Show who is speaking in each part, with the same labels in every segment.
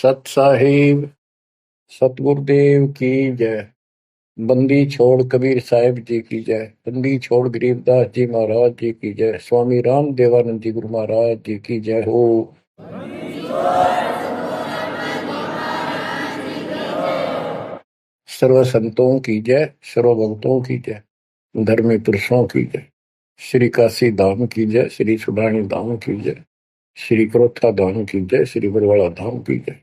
Speaker 1: सत साहिब सतगुरुदेव की जय। बंदी छोड़ कबीर साहिब जी की जय। बंदी छोड़ गरीबदास जी महाराज जी की जय। स्वामी राम देवानंद जी गुरु महाराज जी की जय हो। सर्व संतों की जय, सर्व भक्तों की जय, धर्मी पुरुषों की जय। श्री काशी धाम की जय, श्री सुडानी धाम की जय, श्री क्रोथा धाम की जय, श्री बरवाड़ा धाम की जय।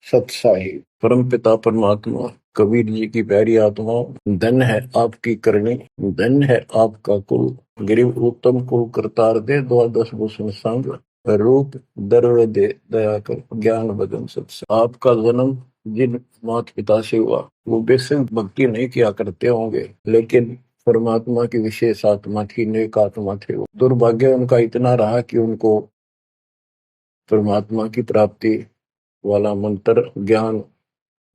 Speaker 1: सत साहिब परम पिता परमात्मा कबीर जी की प्यारी आत्माओं, धन है आपकी करनी, धन है आपका कुल, गरीब उत्तम कुल करतार दे, द्वादश भूषण संग रूप दर्व दे, दया कर ज्ञान बदन सत्संग। आपका जन्म जिन माता पिता से हुआ वो बेशक भक्ति नहीं किया करते होंगे, लेकिन परमात्मा की विशेष आत्मा थी, नेक आत्मा थे। वो दुर्भाग्य उनका इतना रहा कि उनको परमात्मा की प्राप्ति वाला मंत्र ज्ञान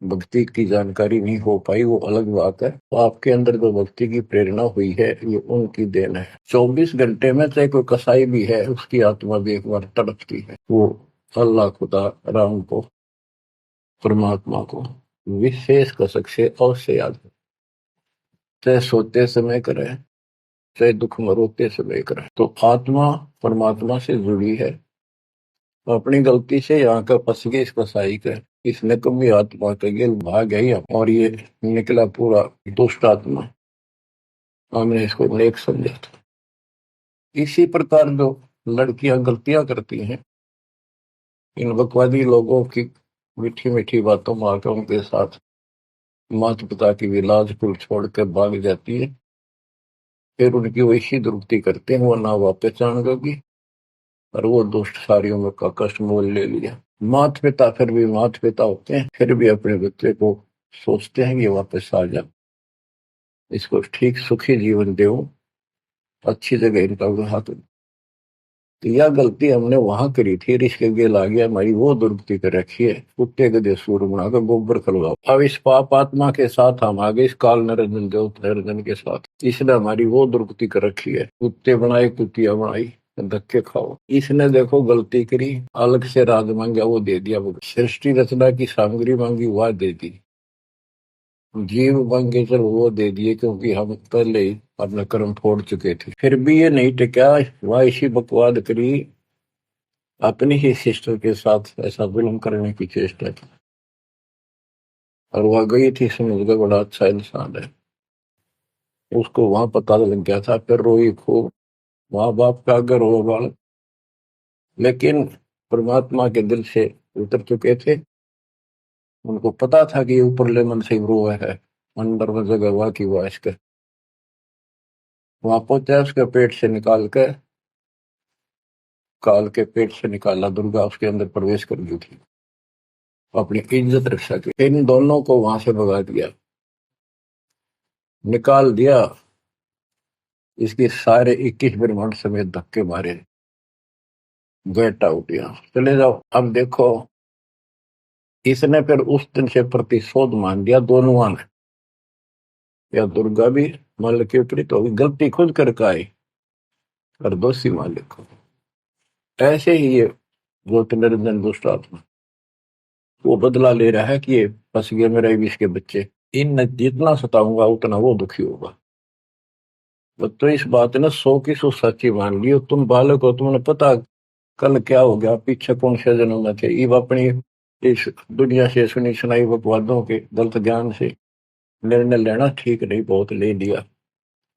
Speaker 1: भक्ति की जानकारी नहीं हो पाई, वो अलग बात है। तो आपके अंदर जो भक्ति की प्रेरणा हुई है ये उनकी देन है। 24 घंटे में चाहे कोई कसाई भी है उसकी आत्मा भी एक बार तड़पती है, वो अल्लाह खुदा राम को परमात्मा को विशेष कसक से अवश्य याद है। चाहे सोते समय करे, चाहे दुख में रोते समय करे। तो आत्मा परमात्मा से जुड़ी है। अपनी गलती से यहाँ का फंस गए इस कसाई का, इसने कभी आत्मा का गेल भाग गई और ये निकला पूरा दुष्ट आत्मा। हमने इसको नेक समझा था। इसी प्रकार जो लड़कियां गलतियां करती हैं, इन बकवादी लोगों की मीठी मीठी बातों में आकर उनके साथ माता पिता की भी लाज कुल छोड़ कर भाग जाती है, फिर उनकी वैसी दुरुक्ति करते हैं, वो ना वापस आएंगे और वो दुष्ट सारियों में का कष्ट मोल ले लिया। माता पिता फिर भी माता पिता होते हैं, फिर भी अपने बच्चे को सोचते हैं कि वापस आ जा, इसको ठीक सुखी जीवन दे, अच्छी जगह इनका हाथ। तो यह गलती हमने वहां करी थी, इसके गेल आ गया, हमारी वो दुर्गति कर रखी है। कुत्ते गधे सूर बनाकर गोबर खलवाओ। अब इस पाप आत्मा के साथ हम आगे इस काल निरंजन देव निरंजन के साथ, इसने हमारी वो दुर्गति कर रखी है। कुत्ते बनाए कुतिया बनाई, धक्के खाओ। इसने देखो गलती करी, अलग से राज मांगा वो दे दिया, वो सृष्टि रचना की सामग्री मांगी वह दे दी, जीव मांगे चल वो दे दिए, क्योंकि हम पहले ही अपना कर्म फोड़ चुके थे। फिर भी ये नहीं टिका, वह इसी बकवाद करी, अपनी ही सिस्टर के साथ ऐसा जुल्म करने की चेष्टा की और वह गई थी, समझ गए बड़ा अच्छा इंसान है, उसको वहां पता लग गया था। फिर रोई खूब, माँ बाप का अगर रो बाल, लेकिन परमात्मा के दिल से उतर चुके थे। उनको पता था कि ऊपरले मन से रो है, अंदर में जगह हुआ की हुआ इसके वहां पहुंचा, उसके पेट से निकाल कर, काल के पेट से निकाला, दुर्गा उसके अंदर प्रवेश कर गई थी अपनी इज्जत रक्षा की। इन दोनों को वहां से भगा दिया, निकाल दिया, इसके सारे 21 ब्रह्मांड समेत धक्के मारे, गेट आउट, यहाँ चले जाओ। अब देखो, इसने फिर उस दिन से प्रतिशोध मान लिया दोनों ने। या दुर्गा भी मालिक के विपरीत होगी, गलती खुद करके आई और दोषी मालिक को। ऐसे ही ये गोत निरंजन दुष्ट आत्मा वो बदला ले रहा है कि ये फंस गए मेरे विष के बच्चे, इन जितना सताऊंगा उतना वो दुखी होगा। तो इस बात ने 100 की 100 सच्ची मान ली। तुम बालक हो, तुमने पता कल क्या हो गया, पीछे कौन से जन्म में थे। इब अपनी इस दुनिया से सुनी सुनाई बकवादों के गलत ज्ञान से निर्णय लेना ठीक नहीं, बहुत ले लिया,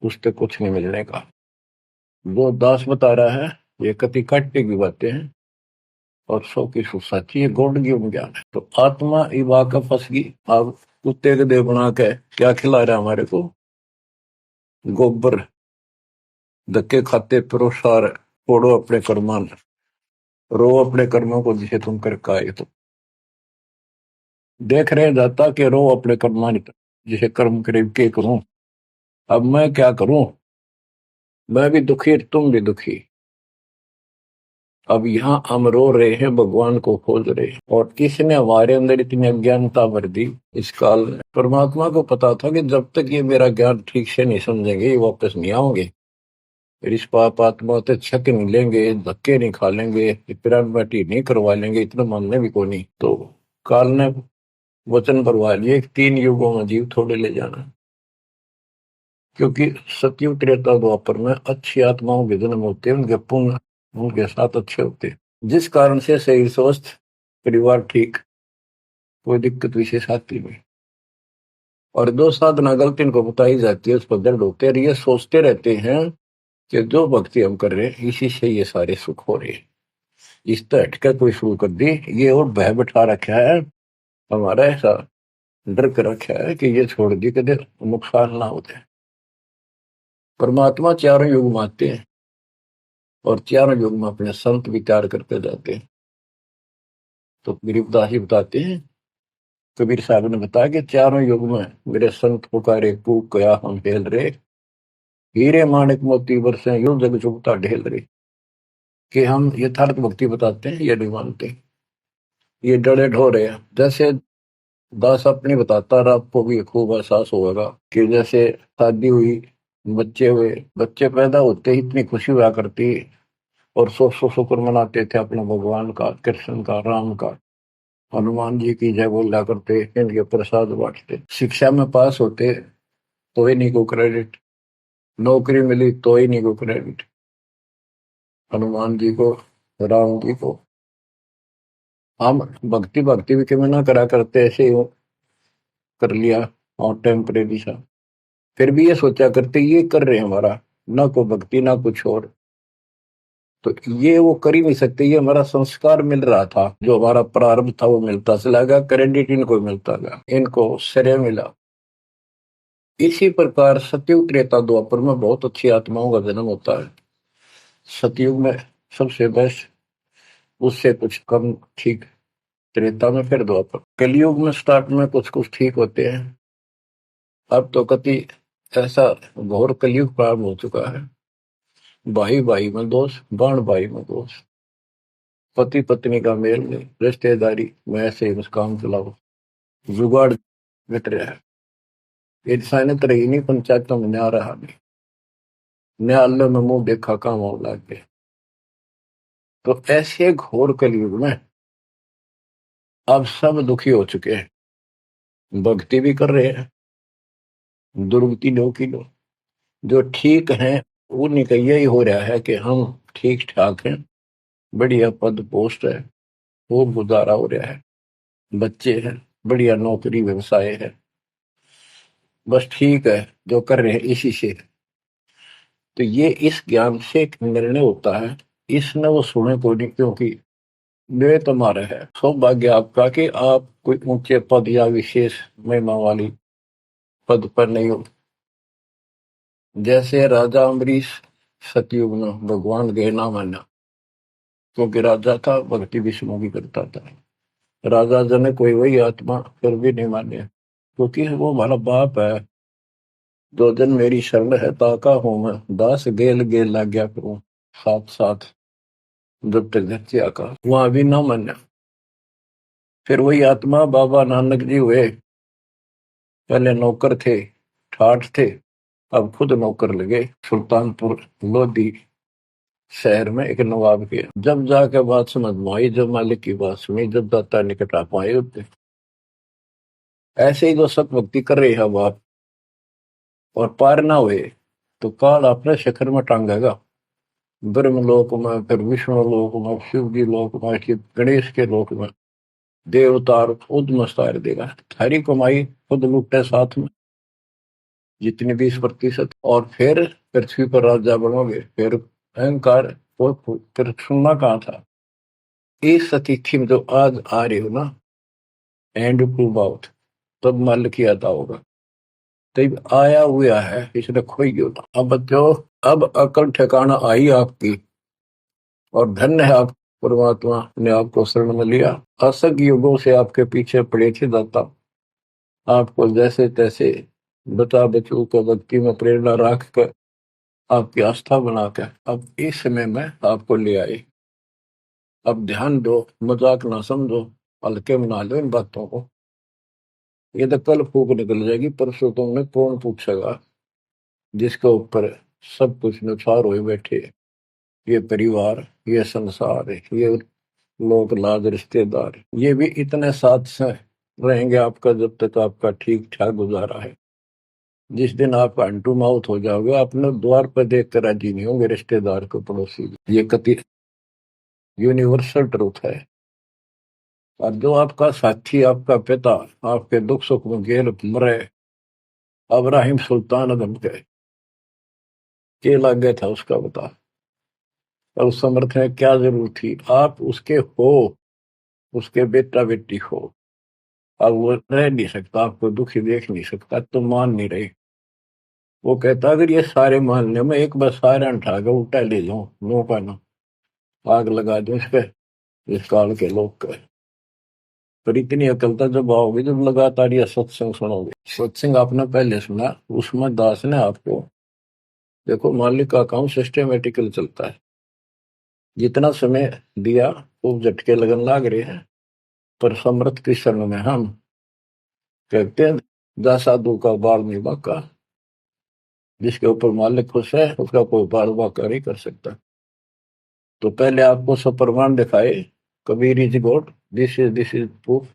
Speaker 1: उससे कुछ नहीं मिलने का। वो दास बता रहा है ये कति काटने की बातें हैं और 100 की 100 सच्ची, ये गौड़ की ज्ञान है। तो आत्मा इब आकर फंस गई। अब कुत्ते के देह बना के क्या खिला रहा है हमारे को, गोबर, धक्के खाते प्रोसार, फोड़ो अपने कर्मान, रो अपने कर्मों को जिसे तुम कर आए। तो देख रहे जाता कि रो अपने कर्मान जिसे कर्म करे के करूं, अब मैं क्या करूं, मैं भी दुखी तुम भी दुखी। अब यहाँ हम रो रहे हैं, भगवान को खोज रहे हैं, और किसने हमारे अंदर इतनी अज्ञानता भर दी इस काल में। परमात्मा को पता था कि जब तक ये मेरा ज्ञान ठीक से नहीं समझेंगे ये वापस नहीं आओगे, फिर इस पाप आत्मा से छक नहीं लेंगे, धक्के नहीं खा लेंगे, पिरान बाटी नहीं करवा लेंगे, इतना मानने भी को नहीं। तो काल ने वचन भरवा लिए 3 युगों में जीव थोड़े ले जाना, क्योंकि सतयुग त्रेता द्वापर में अच्छी आत्माओं के जन्म होते हैं, उनके पुण्य उनके साथ अच्छे होते हैं, जिस कारण से शरीर स्वस्थ, परिवार ठीक, कोई दिक्कत विशेष आती नहीं। और जो साधना गलती इनको बताई जाती है उस पर दर्द होते हैं, ये सोचते रहते हैं कि जो भक्ति हम कर रहे हैं इसी से ये सारे सुख हो रहे हैं, इस तरह हटकर कोई शुरू कर दी, ये और भय बैठा रखा है हमारा, ऐसा डर कर रखा है कि ये छोड़ दी कदे नुकसान ना हो जाए। परमात्मा चारों युग में आते हैं और चारों युग में अपने संत विचार करते जाते हैं। तो गरीबदास जी बताते हैं, कबीर साहब ने बताया कि चारों युग में मेरे संत पुकारे कूक कया हम हेल रे, हीरे माणिक मोती बरसे यूं जग चुगता ढेल रे। कि हम यथार्थ भक्ति बताते हैं ये नहीं मानते, ये डरे ढोरे हैं। जैसे दास अपनी बताता रहा, आपको भी खूब एहसास होगा कि जैसे शादी हुई, बच्चे हुए, बच्चे पैदा होते ही इतनी खुशी हुआ करती, और सौ सौ शुक्र मनाते थे अपने भगवान का, कृष्ण का, राम का, हनुमान जी की जय बोला करते, इनके प्रसाद बांटते। शिक्षा में पास होते तो ही नहीं को क्रेडिट, नौकरी मिली तो ही नहीं को क्रेडिट, हनुमान जी को, राम जी को। हम भक्ति भक्ति भी क्यों ना करा करते, ऐसे ही कर लिया और टेम्परेरी सा, फिर भी ये सोचा करते ये कर रहे हैं हमारा, ना को भक्ति ना कुछ और, तो ये वो कर ही नहीं सकते, ये हमारा संस्कार मिल रहा था, जो हमारा प्रारब्ध था वो मिलता चला गया, क्रेडिट इनको मिलता गया, इनको श्रेय मिला। इसी प्रकार सतयुग त्रेता द्वापर में बहुत अच्छी आत्माओं का जन्म होता है। सतयुग में सबसे बेस्ट, उससे कुछ कम ठीक त्रेता में, फिर द्वापर। कलयुग में स्टार्ट में कुछ कुछ ठीक होते हैं, अब तो कति ऐसा घोर कलयुग प्रारंभ हो चुका है। भाई भाई में दोष, बाण भाई में दोष, पति पत्नी का मेल नहीं, रिश्तेदारी में ऐसे ही काम चलाओ, जुगाड़ मिट रहा है। इंसानियत रही नहीं, पंचायतों में न्याय रहा नहीं, न्यायालय में मुंह देखा काम हो लागे। तो ऐसे घोर कलयुग में अब सब दुखी हो चुके हैं, भक्ति भी कर रहे हैं, दुर्गति लो की लो, जो ठीक है उन्हीं का यही हो रहा है कि हम ठीक ठाक हैं, बढ़िया पद पोस्ट है, खूब गुजारा हो रहा है, बच्चे हैं, बढ़िया नौकरी व्यवसाय है, बस ठीक है जो कर रहे हैं इसी से। तो ये इस ज्ञान से एक निर्णय होता है, इसने वो सुने को नहीं, क्योंकि वे तुम्हारे है सौभाग्य आपका कि आप कोई ऊंचे पद या विशेष महिमा वाली पद पर नहीं हो। जैसे राजा अम्बरीश सतयुग में भगवान गए ना माना, क्योंकि राजा था, भक्ति विष्णु की करता था, राजा जन कोई वही आत्मा फिर भी नहीं माने, क्योंकि वो हमारा बाप है, दो जन मेरी शरण है ताका हूं मैं, दास गेल गेल लग गया करूं, साथ साथ जब तक धरती आका, वहां भी ना माना। फिर वही आत्मा बाबा नानक जी हुए, पहले नौकर थे, ठाठ थे, अब खुद नौकर लगे, सुल्तानपुर लोधी शहर में एक नवाब के। जब जाके बात समझ में आई, जब मालिक की बात सुनी, जब दाता निकट आ पाए होते, ऐसे ही जो सत भक्ति कर रहे हैं आप और पार ना हुए, तो काल अपने शिखर में टांगेगा, ब्रह्म लोक में, फिर विष्णु लोक में, शिव जी लोक में, फिर गणेश के लोक में, देवतार खुद मस्तार देगा, सारी कमाई खुद लुटे साथ में, जितनी 20%, और फिर पृथ्वी पर राजा बनोगे, फिर अहंकार, फिर सुनना कहाँ था। इस अतिथि में जो आज आ रही हो ना, एंड टू बाउट, तब मल किया था होगा, तब आया हुआ है, इसने खोई गया था। अब जो अब अकल ठिकाना आई आपकी, और धन्य है आप, परमात्मा ने आपको शरण में लिया, असंग युगों से आपके पीछे पड़े थे दाता, आपको जैसे तैसे बता बचू को भक्ति में प्रेरणा रख कर, आपकी आस्था बनाकर अब इस समय में आपको ले आए। अब ध्यान दो, मजाक ना समझो, हल्के में ना लो इन बातों को, ये तो कल फूक निकल जाएगी, परसों तुमने कौन पूछेगा, जिसके ऊपर सब कुछ नुसार हुए बैठे, ये परिवार, ये संसार, ये लोग लाज रिश्तेदार ये भी इतने साथ से रहेंगे आपका जब तक आपका ठीक ठाक गुजारा है। जिस दिन आप अंटू माउथ हो जाओगे अपने द्वार पर देख कर राजी नहीं होंगे रिश्तेदार को पड़ोसी को। ये कति यूनिवर्सल ट्रूथ है। और जो आपका साथी आपका पिता आपके दुख सुख में गेल मरे अब्राहिम सुल्तान अदम के लग गया था उसका बता। और उस समर्थ में क्या जरूरत थी आप उसके हो उसके बेटा बेटी हो। अब वो रह नहीं सकता आपको दुखी देख नहीं सकता तो मान नहीं रहे। वो कहता अगर ये सारे मोहल्ले में एक बार सारे उठा के उल्टा ले जाऊं नो का ना आग लगा दूं इस पे इस काल के लोग का। पर इतनी अकलता जब आओगे जब लगातार ये सत्संग सुनोगे। सत्संग आपने पहले सुना उसमें दास ने आपको देखो मालिक का काम सिस्टमेटिकल चलता है। जितना समय दिया वो झटके लगन लाग रहे हैं। पर समर्थ कृष्ण में हम कहते हैं जा साधु का बाल नहीं बाका। जिसके ऊपर मालिक खुश है उसका कोई बाल बाका नहीं कर सकता। तो पहले आपको सब प्रमाण दिखाए Kabir is God this is proof.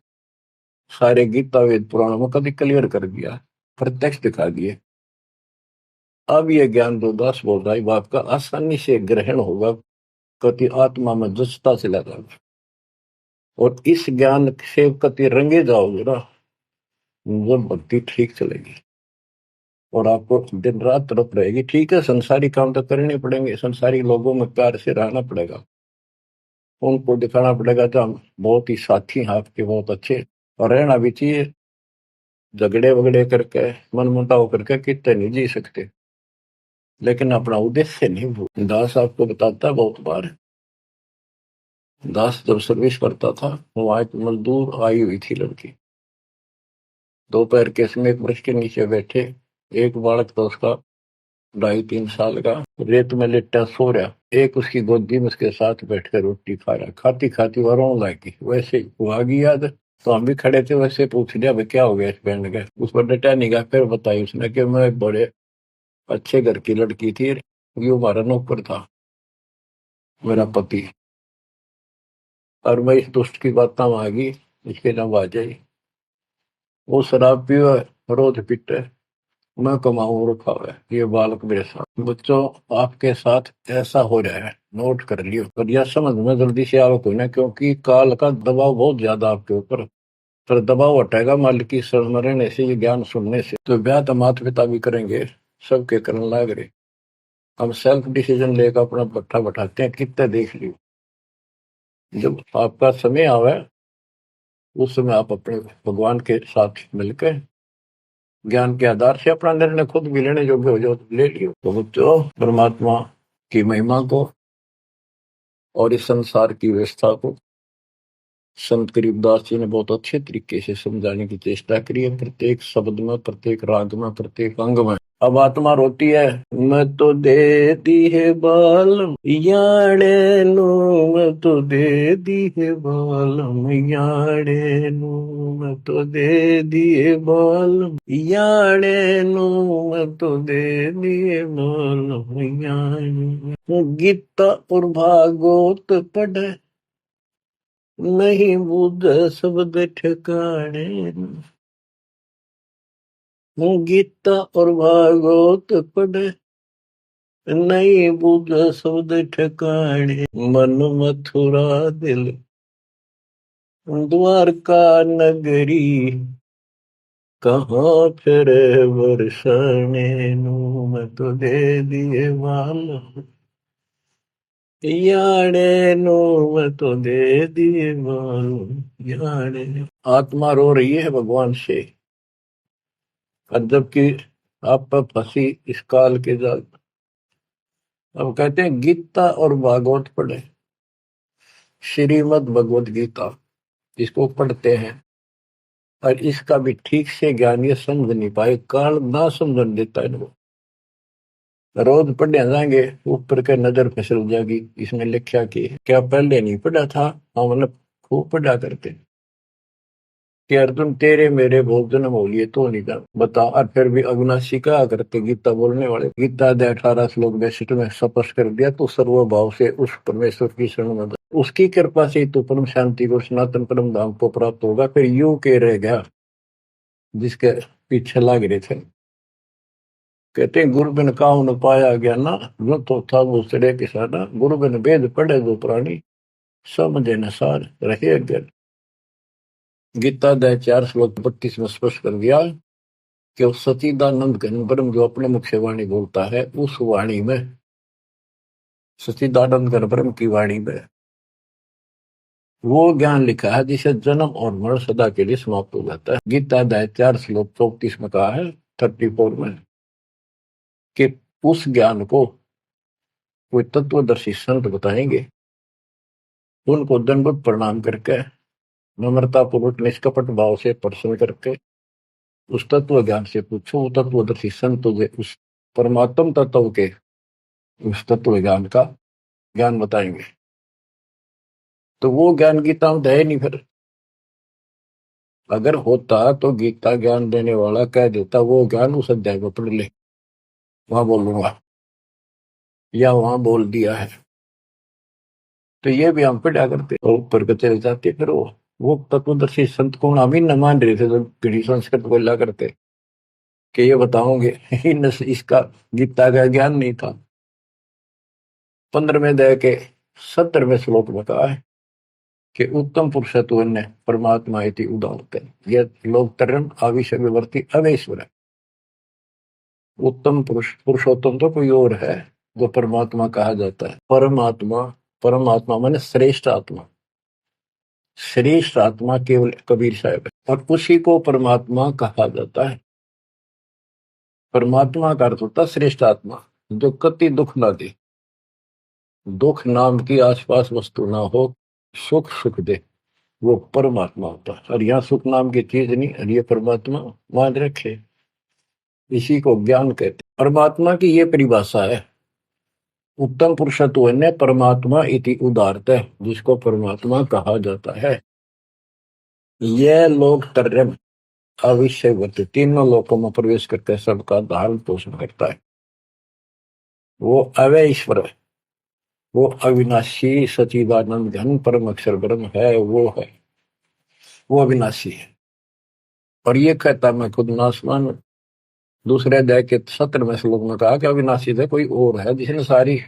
Speaker 1: सारे गीता वेद पुराणों में कभी क्लियर कर दिया प्रत्यक्ष दिखा दिए। अब ये ज्ञान जो दास बोल रहा है वो आपका आसानी से ग्रहण होगा कति आत्मा में जचता चला जाएगा। और इस ज्ञान से कति रंगे जाओगे ना जब भक्ति ठीक चलेगी और आपको दिन रात तरफ रहेगी। ठीक है संसारी काम तो करने पड़ेंगे संसारी लोगों में प्यार से रहना पड़ेगा उनको दिखाना पड़ेगा तो हम बहुत ही साथी हैं आपके बहुत अच्छे। और रहना भी चाहिए झगड़े वगड़े करके मन मुटाव करके कितने नहीं जी सकते। लेकिन अपना उद्देश्य नहीं भूल। दास आपको बताता है बहुत बार दास जब सर्विस करता था वहां एक मजदूर आई हुई थी लड़की दोपहर के समय एक वृक्ष के नीचे बैठे एक बालक था उसका 2.5-3 साल का रेत में लिट्टा सो रहा। एक उसकी गोदी में उसके साथ बैठकर रोटी खा रहा खाती खाती वो रोने लगी वैसे वो आ गई याद। तो हम भी खड़े थे वैसे पूछ लिया भाई क्या हो गया इस बैंड का। उस पर डटा नहीं गया फिर बताई उसने कि मैं बड़े अच्छे घर की लड़की थी ये हमारा नौकर था मेरा पति। और मैं इस दुष्ट की बात आ गई इसके नाम आ जाई वो शराब पियो रोज पीटे मैं कमाऊं रखा हुआ है ये बालक मेरे साथ। बच्चों आपके साथ ऐसा हो रहा है नोट कर लियो और यह समझ में जल्दी से आवक होना क्योंकि काल का दबाव बहुत ज्यादा आपके ऊपर। पर दबाव हटेगा मालिक की शरण में रहने से ये ज्ञान सुनने से। तो ब्याह तो माता पिता भी करेंगे सबके करने लाग रहे। हम सेल्फ डिसीजन लेकर अपना पट्टा बैठाते हैं कितने देख लियो। जब आपका समय आवे उस समय आप अपने भगवान के साथ मिलकर ज्ञान के आधार से अपना निर्णय खुद भी लेने योग्य हो जाओ तो ले लियो। तो बच्चों परमात्मा की महिमा को और इस संसार की व्यवस्था को संत करीबदास जी ने बहुत अच्छे तरीके से समझाने की चेष्टा करी है प्रत्येक शब्द में प्रत्येक राग में प्रत्येक अंग में। अब आत्मा रोती है मैं तो दे दी है बालम याड़े नो मैं तो दे दी है बालम याड़े नो मैं तो दे दिए बालम याड़े नो मैं तो दे दिए बालम याड़े। गीता और भागवत पढ़े नहीं बुझ शब्द ठिकाने गीता और भागवत पढ़े नहीं बुझ शब्द ठिकाने मन मथुरा दिल द्वारका नगरी कहाँ फिर बरसाने मैं तो दे दिए बाल याड़े नो मैं तो दे दिए बाल याड़े। आत्मा रो रही है भगवान से और जबकि आप पर फंसी इस काल के जाल। अब कहते हैं गीता और भागवत पढ़े श्रीमद् भगवत गीता इसको पढ़ते हैं और इसका भी ठीक से ज्ञान ये समझ नहीं पाए काल ना समझ देता है वो। रोज पढ़ने जाएंगे ऊपर के नजर फिसल जाएगी इसमें लिखा कि क्या पहले नहीं पढ़ा था। हाँ मतलब खूब पढ़ा करते कि अर्जुन तेरे मेरे बहुत जन्म हो लिए तो नहीं जान बता। और फिर भी अविनाशी क्या करते गीता बोलने वाले, गीता दे 18 श्लोक 62 में स्पष्ट कर दिया, तो सर्वभाव से उस परमेश्वर की शरण में उसकी कृपा से तो परम शांति को सनातन परम धाम को प्राप्त होगा। फिर यू के रह गया जिसके पीछे लग रहे थे। कहते गुरु बिन काहू न पाया गया ना, जो तो था वो सड़े किसाना, गुरु बिन वेद पढ़े जो प्राणी, समझे न सार रहे अज्ञान। गीता अध्याय 4 श्लोक 32 में स्पष्ट कर दिया कि उस सचिदानंद घन ब्रह्म जो अपने मुख से वाणी बोलता है, उस वाणी में, सचिदानंद घन ब्रह्म की वाणी में वो ज्ञान लिखा है जिसे जन्म और मरण सदा के लिए समाप्त हो जाता है। गीता अध्याय 4 श्लोक 34 में कहा है, 34 में, कि उस ज्ञान को कोई तत्वदर्शी संत बताएंगे, उनको दंडवत प्रणाम करके नम्रता पूर्वक निष्कपट भाव से प्रश्न करके उस तत्व ज्ञान से पूछो, वो तत्वदर्शी संत तुझे उस परमात्म तत्व के उस तत्व ज्ञान का ज्ञान बताएंगे। तो वो ज्ञान गीता में है नहीं। फिर अगर होता तो गीता ज्ञान देने वाला कह देता वो ज्ञान उस अध्याय में पढ़ ले, वहां बोलूंगा या वहां बोल दिया है, तो ये भी हम पढ़ा करते और ऊपर के चले जाते। फिर वो तत्वदर्शी संत को हम ही न मान रहे थे, तो पीढ़ी संस्कृत बोला करते कि ये बताओगे इसका गीता का ज्ञान नहीं था। 15वें अध्याय के 70वें श्लोक में कहा है कि उत्तम पुरुषत्व ने परमात्मा इति उदाहरते, यह लोक तरम आविष्य विवर्ती अवेश्वर है। उत्तम पुरुष पुरुषोत्तम तो कोई और है जो परमात्मा कहा जाता है। परमात्मा, परमात्मा माने श्रेष्ठ आत्मा, श्रेष्ठ आत्मा केवल कबीर साहब है और उसी को परमात्मा कहा जाता है। परमात्मा का अर्थ होता है श्रेष्ठ आत्मा, जो कति दुख ना दे, दुख नाम की आसपास वस्तु ना हो, सुख सुख दे, वो परमात्मा होता है। और यहाँ सुख नाम की चीज नहीं, और ये परमात्मा मान रखे, इसी को ज्ञान कहते। परमात्मा की ये परिभाषा है, उत्तम पुरुषत्व ने परमात्मा इति उदारत है, जिसको परमात्मा कहा जाता है। यह लोग तरम अविषयवत, तीनों लोकों में प्रवेश करके सबका धारण पोषण करता है। वो अवय ईश्वर है, वो अविनाशी सचिदानंद घन परम अक्षर ब्रह्म है, वो है, वो अविनाशी है। और ये कहता मैं खुद नासवान, दूसरे अध्याय के 17वें श्लोक में कहा कि अविनाशी है कोई और है जिसने सारी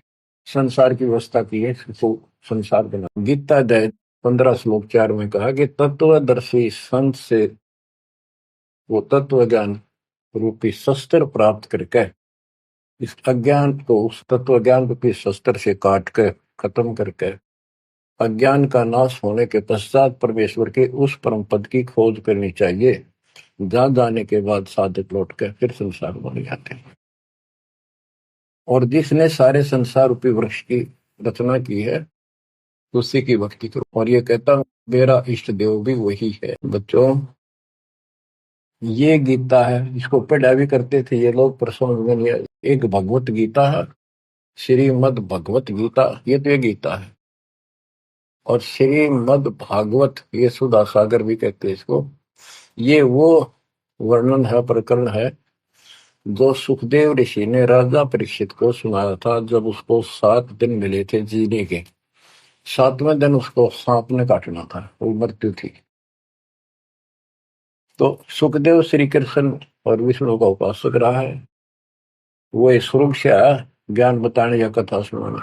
Speaker 1: संसार की व्यवस्था की है, तो संसार बना। गीता अध्याय 15 श्लोक 4 में कहा कि तत्वदर्शी संत से वो तत्व ज्ञान रूपी शस्त्र प्राप्त करके इस अज्ञान को उस तत्व ज्ञान रूपी शस्त्र से काट कर खत्म करके अज्ञान का नाश होने के पश्चात परमेश्वर के उस परम पद की खोज करनी चाहिए, जहां जाने के बाद साधक लौट कर फिर संसार बन जाते हैं। और जिसने सारे संसार रूपी वृक्ष की रचना की है उसी की भक्ति करो। और ये कहता मेरा इष्ट देव भी वही है। बच्चों ये गीता है, इसको पढ़ा भी करते थे ये लोग, पर समझ में नहीं आया। एक भगवत गीता है, श्रीमद भगवत गीता, ये तो ये गीता है। और श्रीमद भागवत, ये सुधा सागर भी कहते हैं इसको। ये वो वर्णन है, प्रकरण है जो सुखदेव ऋषि ने राजा परीक्षित को सुनाया था जब उसको 7 दिन मिले थे जीने के। 7वें दिन उसको सांप ने काटना था, वो मृत्यु थी। तो सुखदेव श्री कृष्ण और विष्णु का उपासक रहा है, वो स्वरूप से आया ज्ञान बताने या कथा सुनाने।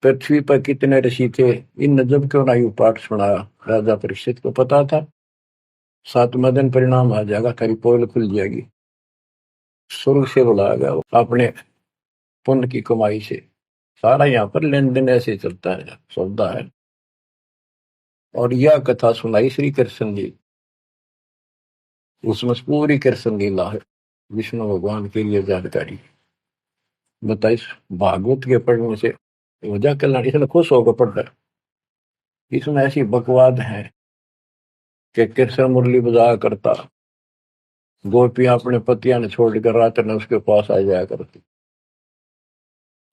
Speaker 1: पृथ्वी पर कितने ऋषि थे, इन जब क्यों ना यू पाठ सुनाया। राजा परीक्षित को पता था 7वें दिन परिणाम आ जाएगा, तेरी पोल खुल जाएगी। शुरू से बुलाया गया अपने पुण्य की कमाई से। सारा यहाँ पर लेन देन ऐसे चलता है, सौदा है। और यह कथा सुनाई श्री कृष्ण जी, उसमें पूरी कृष्ण लीला है, विष्णु भगवान के लिए जानकारी बताई। भागवत के पढ़ने से वजह कल्याण, इसने खुश होकर पढ़ रहा है। इसमें ऐसी बकवाद है कि कृष्ण मुरली बजाया करता, गोपियां अपने पतियां ने छोड़कर रात में उसके पास आ जाया करती।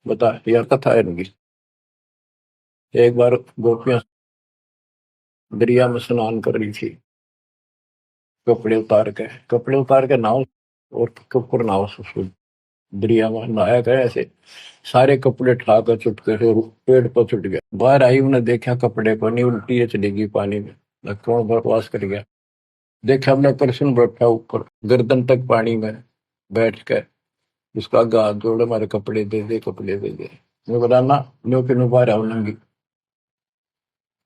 Speaker 1: बता यार, कथा है इनकी। एक बार गोपियां दरिया में स्नान कर रही थी, कपड़े उतार के नहाओ और कपड़ नहाओ उसको दरिया में नहाया करे ऐसे सारे कपड़े ठाकर चुटके से पेड़ पर छुट गया। बाहर आई उन्हें देखा कपड़े को नहीं उल्टी है चलेगी पानी में। मैं कौन बकवास कर गया। देखा हमने परसों बैठा ऊपर गर्दन तक पानी में बैठ कर उसका हाथ जोड़े हमारे कपड़े दे दे कपड़े दे दे। मैं बोला ना नो के नो बाहर आओ नंगी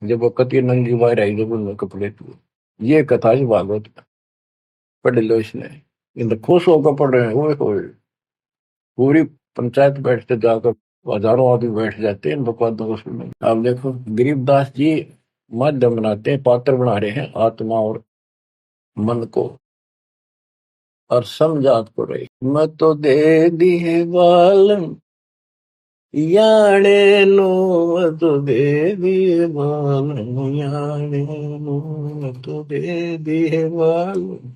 Speaker 1: जब वो कति नंगी बाहर आई जब उन्होंने कपड़े दिए। ये कथा है भागवत में, पढ़ लो इसने इन खुश होकर पढ़ रहे हैं। वो पूरी पंचायत बैठते जाकर हजारों आदमी बैठ जाते हैं इन बकवादों को सुनने। आप देखो गरीबदास जी माध्यम बनाते हैं, पात्र बना रहे हैं आत्मा और मन को और समझात को रही। मैं तो दे दी है बालम याने नो मैं तो दे दी है बालम याने नो मैं तो दे दी है बालम।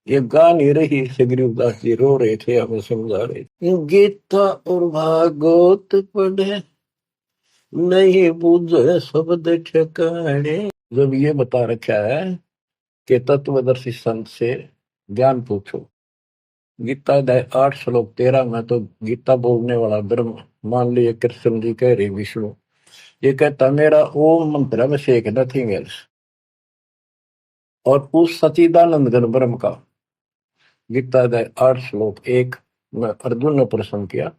Speaker 1: ये गा नहीं रही सग्रीवदास जी रो रहे थे, हमें समझा रहे थे। गीता और भागवत पढ़े नहीं बुझे शब्द ठिकाने। जब ये बता रखा है कि तत्वदर्शी संत से ज्ञान पूछो। गीता अध्याय 8 श्लोक 13 में तो गीता बोलने वाला ब्रह्म मान लिए कृष्ण जी कह रहे विष्णु ये कहता मेरा ओम मंत्र में शेख नथिंग एल्स। और उस सचिदानंद घन ब्रह्म का गीता अध्याय 8 श्लोक 1 में अर्जुन ने प्रश्न किया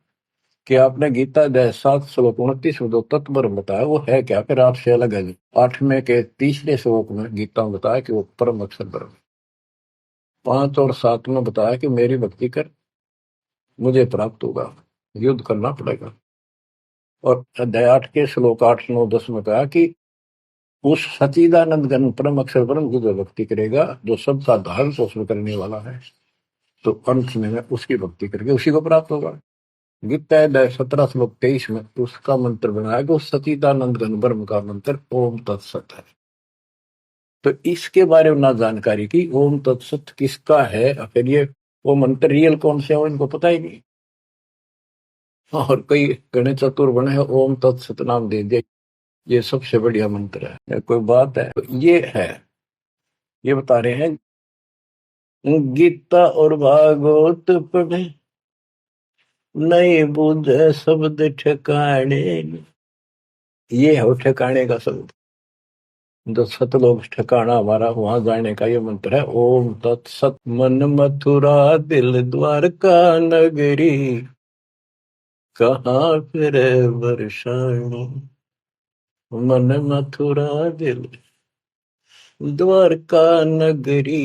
Speaker 1: कि आपने गीता अध्याय 7 श्लोक 29 में जो तत्व ब्रह्म बताया वो है क्या, फिर आपसे अलग है। 8वें के 30वें श्लोक में गीता में बताया कि वो परम अक्षर ब्रह्म। 5 और 7 में बताया कि मेरी भक्ति कर मुझे प्राप्त होगा, युद्ध करना पड़ेगा। और अध्याय 8 के श्लोक 8 9 10 में कहा कि उस सचिदानंद घन परम अक्षर ब्रह्म की जो भक्ति करेगा जो सबका धारण पोषण करने वाला है तो अंत में उसकी भक्ति करके उसी को प्राप्त होगा। गीता अध्याय 17 श्लोक 23 में उसका मंत्र बनाया कि उस सचिदानंद घन ब्रह्म का मंत्र ओम तत्सत है। तो इसके बारे में ना जानकारी की ओम तत्सत किसका है, फिर ये वो मंत्र रियल कौन से हो इनको पता ही नहीं। और कई गणे चतुर बने हैं ओम तत्सत नाम दे दिया, ये सबसे बढ़िया मंत्र है। कोई बात है तो ये है, ये बता रहे हैं गीता और भागवत पढ़े नहीं बुझे शब्द ठिकाने। ये है ठिकाने का शब्द जो सतलोक ठिकाना हमारा वहां जाने का ये मंत्र है ओम तत्सत। मन मथुरा दिल द्वारका नगरी कहाँ फिर वर्षाणी। मन मथुरा दिल द्वारका नगरी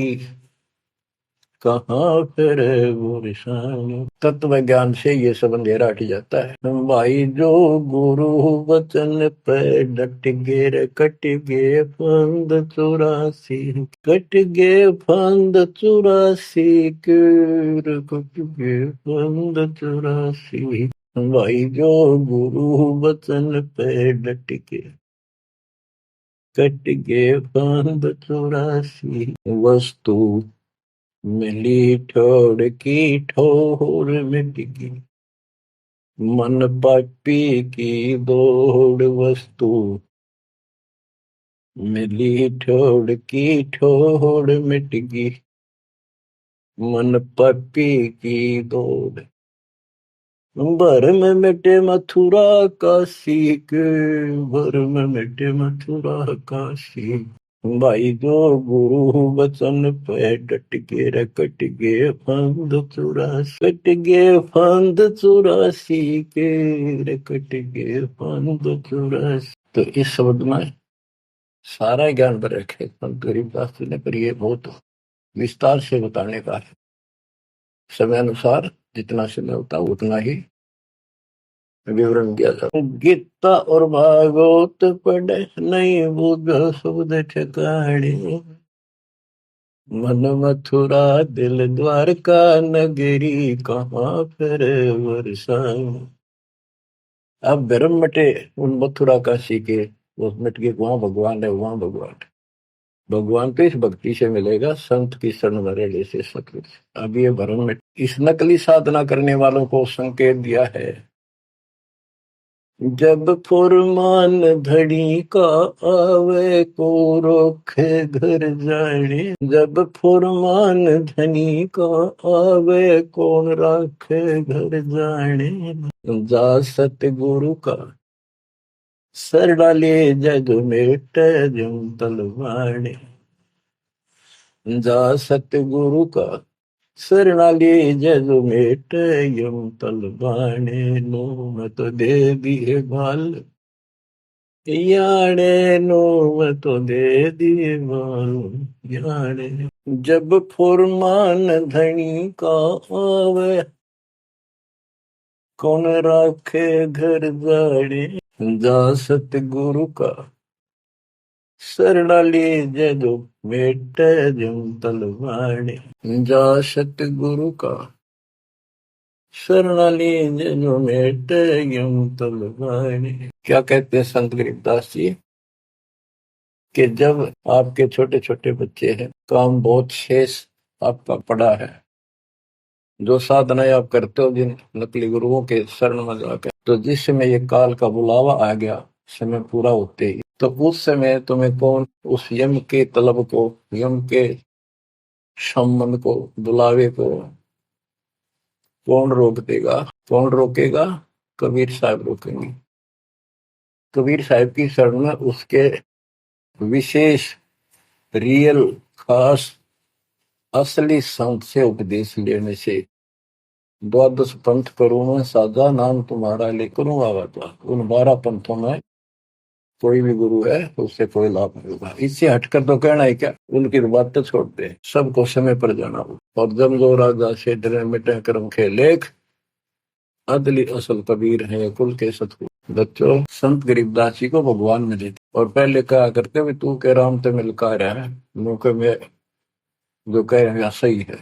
Speaker 1: कहाँ फिर वर्षाणी। तत्व ज्ञान से ये सब अंधेरा हट जाता है। भाई जो गुरु वचन पे डट गे रे कट गे फंद 84 कट गे फंद 84 कट गे फंद 84। भाई जो गुरु वचन पे डट गे कट गे फंद 84। वस्तु मिली ठोड़ की ठोर मिट गई मन पापी की दौड़। वस्तु मिली ठोड़ की ठोर मिट गई मन पापी की दौड़। भर में मिटे मथुरा काशी के भर में मिटे मथुरा काशी। भाई जो गुरु वचन पे डट गे रे कट गे फंद 84 कट गे फंद 84 के रे कट गे फंद 84। तो इस शब्द में सारा ज्ञान पर रखे संत गरीबदास जी ने, पर ये बहुत विस्तार से बताने का है। समय अनुसार जितना समय होता उतना ही विवरण दिया था। गीता और भागवत पढ़े नहीं बुझ शब्द ठिकाने मन मथुरा दिल द्वारका नगरी कहाँ फिर वर्षाणी। अब भ्रम मटे उन मथुरा काशी के वो मिट के वहां भगवान है, वहां भगवान है। भगवान तो इस भक्ति से मिलेगा संत की शरण में रहने से सकृत। अब ये भ्रम में इस नकली साधना करने वालों को संकेत दिया है जब फुरमान धनी का आवे को रोखे घर जाने, जब फुरमान धनी का आवे कौन राखे घर जाने, जा सतगुरु का सर डाले जग मेट जम तलवाने, जा सतगुरु का शरणाली जग मेट यम तलवाने, नो मत दे दिए बाल याने, नो मत दे दिए बाल याने, जब फुरमान धनी का आवे कौन राखे घर जाने, जा सतगुरु का शरणाली जग मेट जम तलवाने, जा सतगुरु का शरणाली जग मेट यम तलवाने। क्या कहते हैं संत गरीबदास जी कि जब आपके छोटे छोटे बच्चे हैं, काम बहुत शेष आपका पड़ा है, जो साधनाएं आप करते हो जिन नकली गुरुओं के शरण में जाकर, तो जिस समय ये काल का बुलावा आ गया, समय पूरा होते ही, तो उस समय तुम्हें कौन उस यम के तलब को, यम के संबंध को, बुलावे को कौन रोक देगा? कौन रोकेगा? कबीर साहब रोकेंगे। कबीर साहब की शरण में उसके विशेष, रियल, खास, असली संत से उपदेश लेने से, द्वादश पंथ करूं मैं साझा, नाम तुम्हारा लेकर आवाजा। उन 12 पंथों में कोई भी गुरु है तो उससे कोई लाभ नहीं होगा। इससे हटकर तो कहना है क्या? उनकी बातें छोड़ दे, सबको समय पर जाना हो। और जब जो राजा से डरे मिटे कर्म के लेख, अदली असल कबीर है कुल के सतगुरु। बच्चों, संत गरीबदास जी को भगवान मिले थे और पहले कहा करते हुए तू के राम ते मिलका रहा है, मौके में जो कह रहे सही है,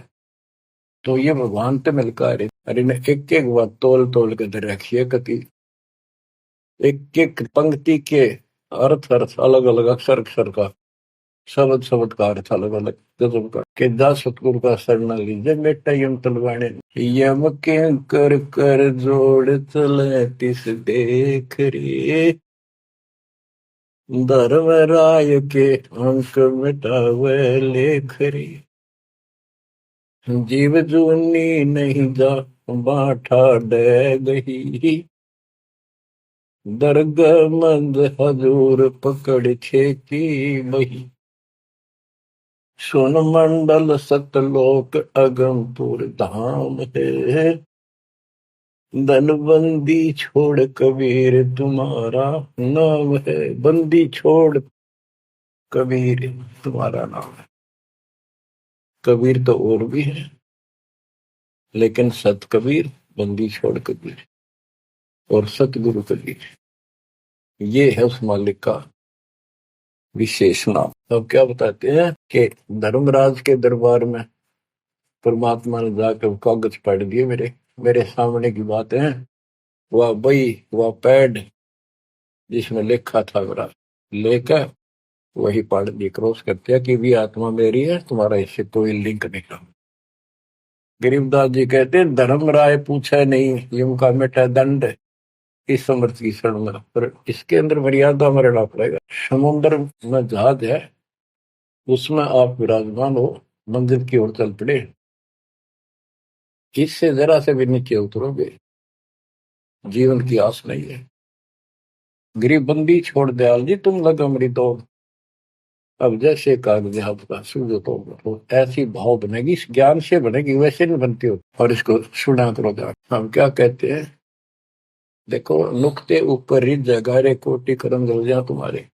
Speaker 1: तो ये भगवान ते मिलका रहे। अरे ने एक एक बात तोल तोल के दे रखी है, कति एक एक पंक्ति के अर्थ अर्थ अलग अलग, अक्षर अक्षर का, शब्द शब्द का अर्थ अलग अलग, गजब का। के जा सतगुरु का शरण लीजिए बेटा यम तलवाने, यम के कर कर जोड़ चले तिस देख रे, धर्मराय के अंक मिटावे लेख रे, जीव जूनी नहीं जा बाठा डे गही, दरगाह मंद हजूर पकड़ छेकी बही, सुन मंडल सतलोक अगमपुर धाम है, धनबंदी छोड़ कबीर तुम्हारा नाम है, बंदी छोड़ कबीर तुम्हारा नाम है। कबीर तो और भी है, लेकिन सत कबीर, बंदी छोड़ कबीर और सतगुरु कबीर, ये है उस मालिक का विशेष नाम। अब क्या बताते हैं कि धर्मराज के दरबार में परमात्मा ने जाकर कागज पढ़ दिए, मेरे मेरे सामने की बात है। वह बई, वह पैड जिसमें लिखा था मेरा, लेकर वही पढ़ दी, क्रॉस करते हैं कि भी आत्मा मेरी है, तुम्हारा इससे कोई लिंक नहीं रहा। गरीबदास जी कहते हैं धर्मराय पूछे नहीं यम का मिटा दंड, इस समर्थ की शरण में, पर इसके अंदर मर्यादा में रहना पड़ेगा। समुद्र में जहाज है, उसमें आप विराजमान हो, मंदिर की ओर चल पड़े, इससे जरा से भी नीचे उतरोगे, जीवन की आस नहीं है। गरीब बंदी छोड़ दयाल जी तुम लगा मेरी दौड़, अब जैसे कागज आपका सूझो तो ऐसी भाव बनेगी, इस ज्ञान से बनेगी, वैसे नहीं बनती हो। और इसको सुना करो ध्यान। हम क्या कहते हैं, देखो नुक्ते ऊपर रिज जगारे कोटि करम जल तुम्हारे,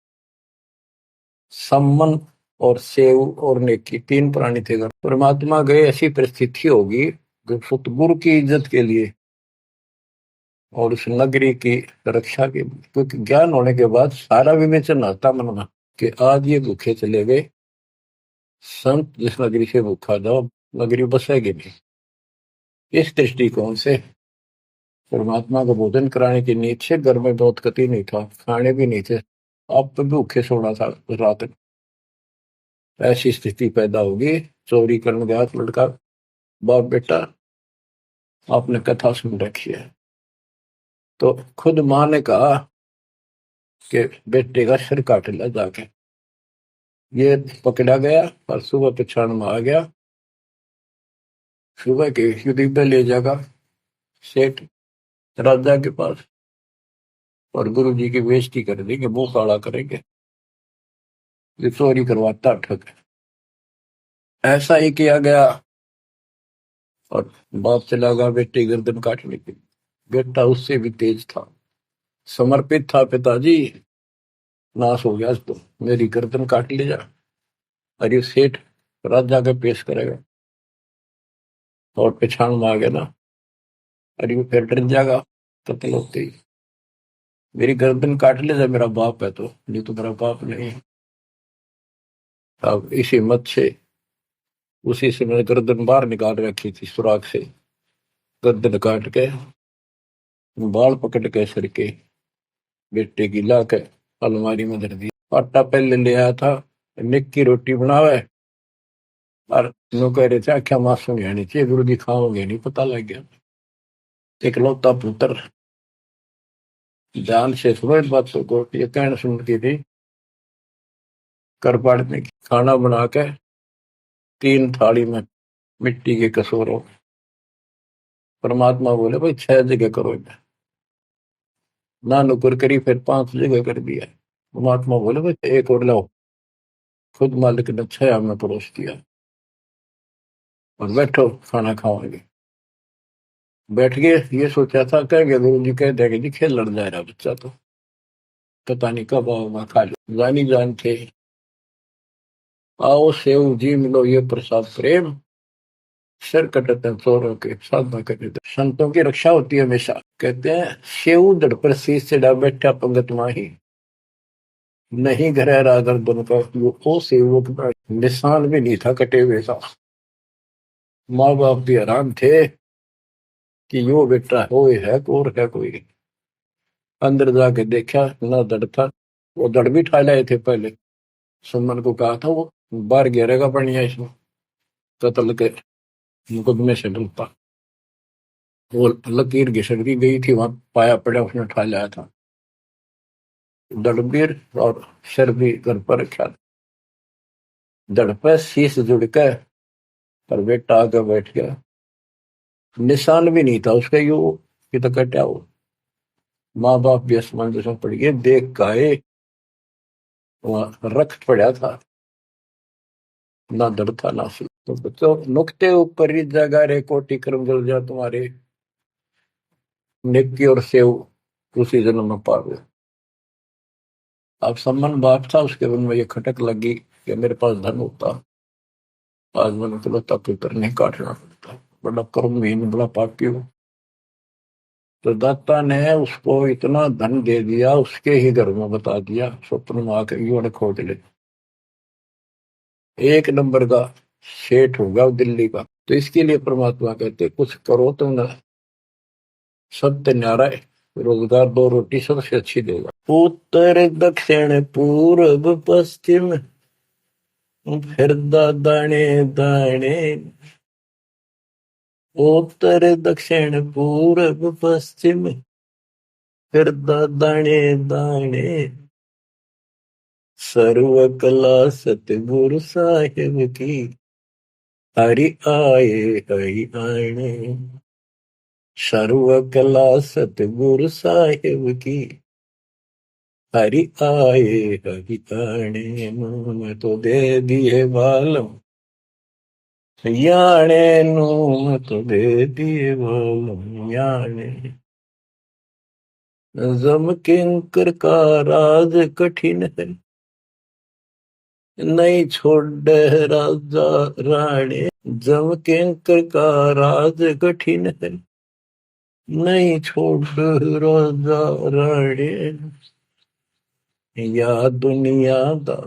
Speaker 1: सम्मन और सेव और नेकी, 3 प्राणी थे। परमात्मा गए, ऐसी परिस्थिति होगी सतगुरु की इज्जत के लिए और उस नगरी की रक्षा के लिए, क्योंकि ज्ञान होने के बाद सारा विवेचन आता मन में कि आज ये भूखे चले गए, संत जिस नगरी से भूखा जाओ नगरी बसेगी नहीं। इस दृष्टिकोण से परमात्मा को भोजन कराने की नींद से घर में बहुत कति नहीं था, खाने भी नहीं थे, अब तो भूखे सोना था रात। ऐसी स्थिति पैदा होगी, चोरी करने गया लड़का, बाप बेटा आपने कथा सुन रखी है, तो खुद माँ ने कहा कि बेटे का सिर काट लिया जाके। ये पकड़ा गया और सुबह पछाण में आ गया। सुबह के युद्ध पे ले जाएगा सेठ राजा के पास और गुरु जी की बेइज्जती कर देंगे, मुंह काला करेंगे, ये चोरी करवाता ठग। ऐसा ही किया गया और बाप चला गया बेटे गर्दन काटने की। बेटा उससे भी तेज था, समर्पित था, पिताजी नाश हो गया तो मेरी गर्दन काट ले जा। और ये सेठ राजा के पेश करेगा और पिछाण में आ गया ना, और ये फिर डर जाएगा कत्ल होते ही, मेरी गर्दन काट ले जा, मेरा बाप है तो, नहीं तो मेरा बाप नहीं। अब इस हिम्मत से उसी से मैंने गर्दन बाहर निकाल रखी थी सुराख से, गर्दन काट के बाल पकड़ के सर के बेटे की ला के अलमारी में धर दी। आटा पहले ले आया था, निक की रोटी बनावे और नो कह रहे थे आख्या मासूम आनी चाहिए, गुरु जी खाओगे नहीं, पता लग गया। इकलौता पुत्र ध्यान से सुनो इस बात को, ये कहना सुनती थी कर पाड़ने की। खाना बना के 3 थाली में मिट्टी के कसूरों, परमात्मा बोले भाई 6 जगह करो इन्हें। ना नुकर करी, फिर 5 जगह कर दिया। परमात्मा बोले भाई एक और लाओ, खुद मालिक ने 6 में परोस दिया और बैठो खाना खाओगे। बैठ गए, ये सोचा था कहेंगे गुरु जी कह देंगे जी खेल लड़ जा रहा बच्चा तो, पता नहीं कब आओ खा लो। जानी जान थे, आओ सेव जी मिलो ये प्रसाद प्रेम, सिर कटते हैं चोरों के साधना करते। संतों की रक्षा होती है हमेशा। कहते हैं सेव दड़ पर शीश चढ़ा बैठा पंगत माही, नहीं घर रागर बन का वो सेवक का निशान भी नहीं था कटे हुए सा। माँ बाप भी हैरान थे कि यो बेटा हो है और है कोई। अंदर जाके देखा ना दड़ था, वो दड़ भी ठा लाए थे पहले। सुमन को कहा था वो बाहर गिरेगा बढ़िया इसमें, कत्ल के मुकदमे से डरता। वो लकीर घिसट की गई थी, वहां पाया पड़ा उसने ठा लाया था। दड़बीर और सिर भी घर पर रखा था, दड़ पे शीश जुड़ के, पर बेटा आगे बैठ गया, निशान भी नहीं था उसका, यू कि तो कटा हो। माँ बाप भी असमंजस में पड़ गए, देख गाये वहां रक्त पड़ा था, ना दड़ था ना सी। तो बच्चों नुकते ऊपर ही जगह रे कोटि कर्म जल जा तुम्हारे, नेकी और सेव उसी जन्म में पावे। अब सम्मान बाप था, उसके मन में ये खटक लगी कि मेरे पास धन होता, आज मैंने चलो पुत्र नहीं काटना पड़ता, बड़ा कर्महीन बड़ा पापी हूं। तो दाता ने उसको इतना धन दे दिया, उसके ही घर में बता दिया, स्वप्न में आकर युवा ने खोज ले, 1 नंबर का सेठ होगा दिल्ली का। तो इसके लिए परमात्मा कहते कुछ करो तो ना, सत्य न्यारा रोजगार 2 रोटी सबसे अच्छी देगा। उत्तर दक्षिण पूर्व पश्चिम फिर दाने दाने, उत्तर दक्षिण पूर्व पश्चिम फिर दाने दाने, सर्व कला सतगुरु साहिब की, हरि आए हरि आने। सर्व कला सतगुरु साहिब की, हरि आए हरि आने। मैं तो दे दिए बालम याने नू, मैं तो दे दिए बालम याने। जम किंकर का राज कठिन है, नहीं छोड़ राजा राणे। जम किंकर का राज कठिन है, नहीं छोड़ राजा राणे। या दुनिया दा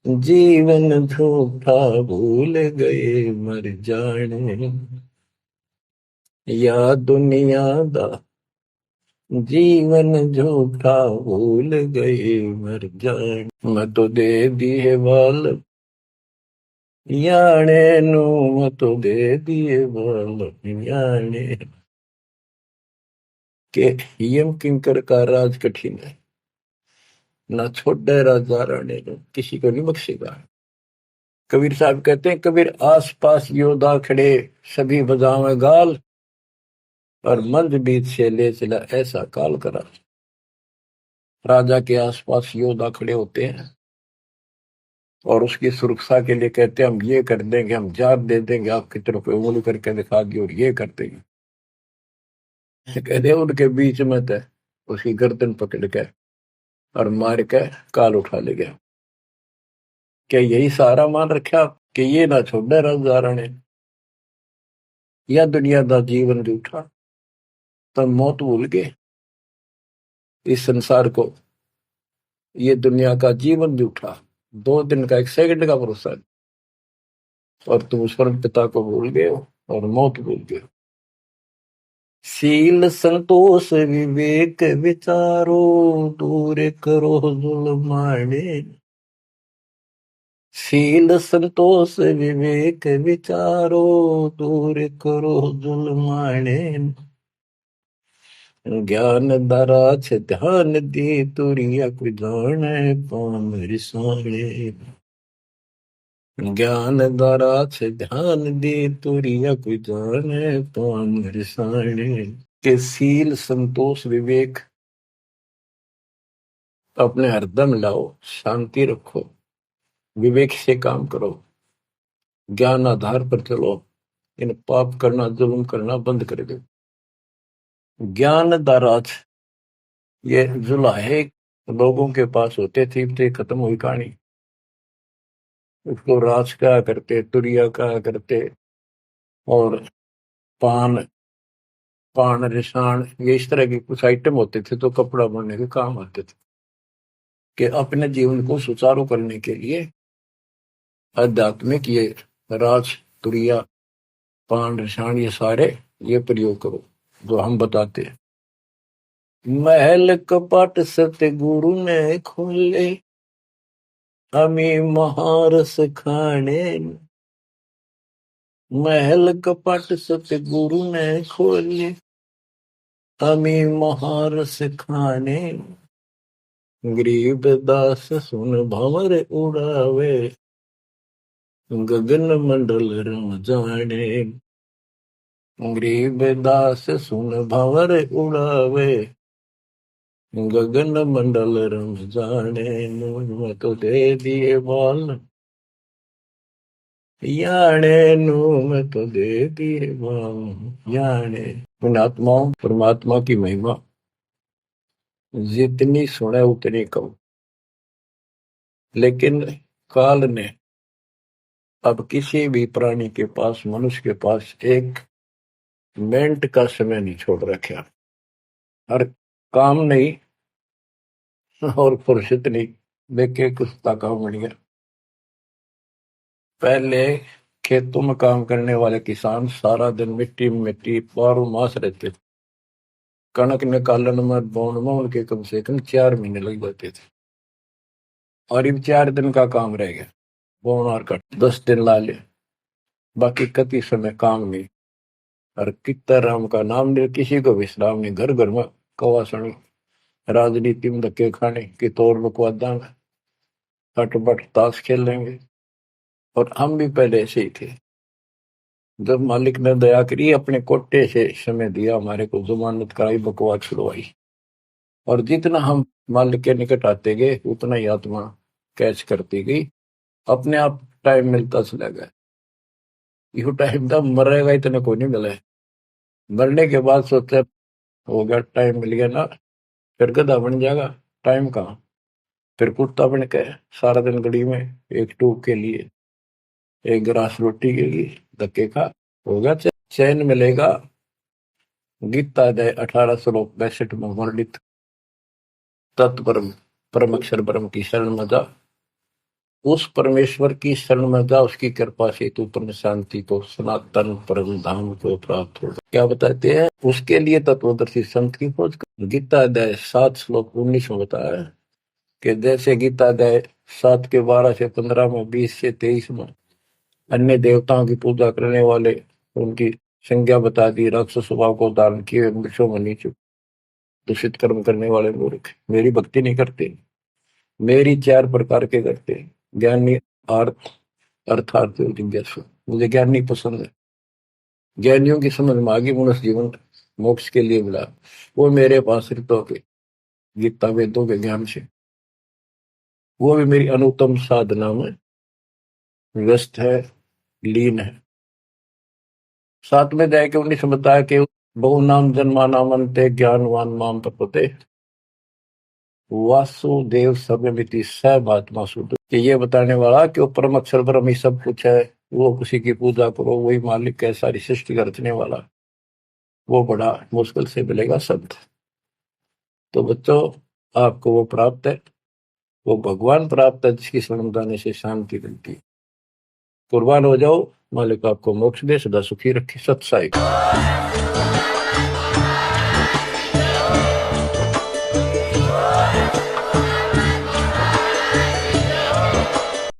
Speaker 1: जीवन झूठा भूल गए मर जाने, या दुनिया दा जीवन झूठा भूल गए मर जाने। मैं तो दे दिए बाल याने नू, मैं तो दे दिए बाल याने। कि यम किंकर का राज कठिन है, ना छोड़े राजा राणे ने, किसी को नहीं बख्शेगा। कबीर साहब कहते हैं, कबीर आस पास योद्धा खड़े सभी बजावे गाल, और मंद बीत से ले चला ऐसा काल करा। राजा के आसपास योद्धा खड़े होते हैं और उसकी सुरक्षा के लिए कहते हैं, हम ये कर देंगे, हम जान दे देंगे, आपकी तरफ उंगली करके दिखा दी और ये कर देंगे। कहते हैं उनके बीच में थे, उसकी गर्दन पकड़ के और मार के काल उठा ले गया। क्या यही सहारा मान रखा कि ये ना छोड़े राजा राणे, या दुनिया का जीवन रूठा, तो मौत भूल गए इस संसार को, ये दुनिया का जीवन रूठा, 2 दिन का 1 सेकंड का भरोसा नहीं, और तुम उस परम पिता को भूल गए हो और मौत भूल गए हो। शील संतोष विवेक विचारो, दूर करो जुल्माने। शील संतोष विवेक विचारो, दूर करो जुल्माने। ज्ञान दराज ध्यान दी, तुरिया कोई जाने पाम रिसाणे। ज्ञान दराज ध्यान दी, तुरिया कोई जाने पाम रिसाणे। के शील संतोष विवेक अपने हरदम लाओ, शांति रखो, विवेक से काम करो, ज्ञान आधार पर चलो, इन पाप करना जुल्म करना बंद कर दो। ज्ञान दाराज ये जुलाहे लोगों के पास होते थे, खत्म हुई कहानी। उसको राज कहा करते, तुरिया कहा करते, और पान पान रिसाण, ये इस तरह के कुछ आइटम होते थे तो कपड़ा बनने के काम आते थे। कि अपने जीवन को सुचारू करने के लिए आध्यात्मिक ये राज तुरिया पान रिसाण ये सारे ये प्रयोग करो जो हम बताते हैं। महल कपट सतगुरु ने खोले, हमें महारस खाने। महल कपट सतगुरु ने खोले, हमें महारस खाने। गरीब दास सुन भंवर उड़ावे, गगन मंडल रम जाने। गरीब दास सुन भंवर उड़ावे, गगन मंडल रम जाने। मैं तो दे दिए बाल याने नू, मैं तो दे दिए बाल याने। पुण्यात्माओं, परमात्मा की महिमा जितनी सुने उतनी कम, लेकिन काल ने अब किसी भी प्राणी के पास, मनुष्य के पास 1 मिनट का समय नहीं छोड़ रखा। हर काम नहीं और फुर्सत नहीं, देखे कुछ काम बन गया। पहले खेतों में काम करने वाले किसान सारा दिन मिट्टी में मिट्टी 12 मास रहते थे। कणक निकालन में बोन में उनके कम से कम 4 महीने लग जाते थे, और अब 4 दिन का काम रह गया, बोन और कट 10 दिन ला ले, बाकी कति समय काम नहीं। और कितना राम का नाम नहीं, किसी को विश्राम नहीं, घर घर में कवासनी, राजनीति में धक्के खाने की तौर बकवादा में हटबट ताश खेल लेंगे। और हम भी पहले ऐसे ही थे। जब मालिक ने दया करी, अपने कोटे से समय दिया हमारे को, जमानत कराई, बकवास छुड़वाई, और जितना हम मालिक के निकट आते गए उतना ही आत्मा कैच करती गई, अपने आप टाइम मिलता चला गया। यू टाइम तब मरेगा इतने को नहीं मिले, मरने के बाद सोचा हो गया, टाइम मिल गया ना, फिर गधा बन जाएगा, टाइम कहाँ, फिर कुत्ता बन के सारा दिन गड़ी में एक टूक के लिए, एक गिलास रोटी के लिए धक्के खा, होगा चैन मिलेगा। गीता अध्याय 18 श्लोक 62 में वर्णित तत्परम परम अक्षर ब्रह्म की शरण में जा, उस परमेश्वर की शरण में जा, उसकी कृपा से तू परम शांति को, सनातन परम धाम को प्राप्त होगा। क्या बताते हैं, उसके लिए तत्वदर्शी संत की खोज कर। गीता अध्याय 7 श्लोक 19 में बताया कि जैसे गीता अध्याय 7 के 12 से 15 में, 20 से 23 में अन्य देवताओं की पूजा करने वाले उनकी संज्ञा बता दी, राक्षस स्वभाव को धारण किए वृक्षों में नीचे दूषित कर्म करने वाले मूर्ख मेरी भक्ति नहीं करते। मेरी 4 प्रकार के करते हैं, ज्ञानी, अर्थ, अर्थार्थ और जिज्ञासु। मुझे ज्ञान नहीं पसंद है। ज्ञानियों की समझ में आ गई मनुष्य जीवन मोक्ष के लिए मिला, वो मेरे पास ऋतों के गीता वेदों के ज्ञान से, वो भी मेरी अनुत्तम साधना में व्यस्त है, लीन है। साथ में जाके उन्नीस बताया कि बहु नाम जन्मा नाम अंते ज्ञानवान माम प्रपते वासुदेव सर्वमिति स बात मासुद, कि ये बताने वाला कि वो परम अक्षर ब्रह्म ही सब कुछ है, वो किसी की पूजा करो, वही मालिक है, सारी सृष्टि का रचने वाला, वो बड़ा मुश्किल से मिलेगा शब्द। तो बच्चों, आपको वो प्राप्त है, वो भगवान प्राप्त है जिसकी शरण जाने से शांति मिलती है। कुर्बान हो जाओ, मालिक आपको मोक्ष दे, सदा सुखी रखे। सत्साई।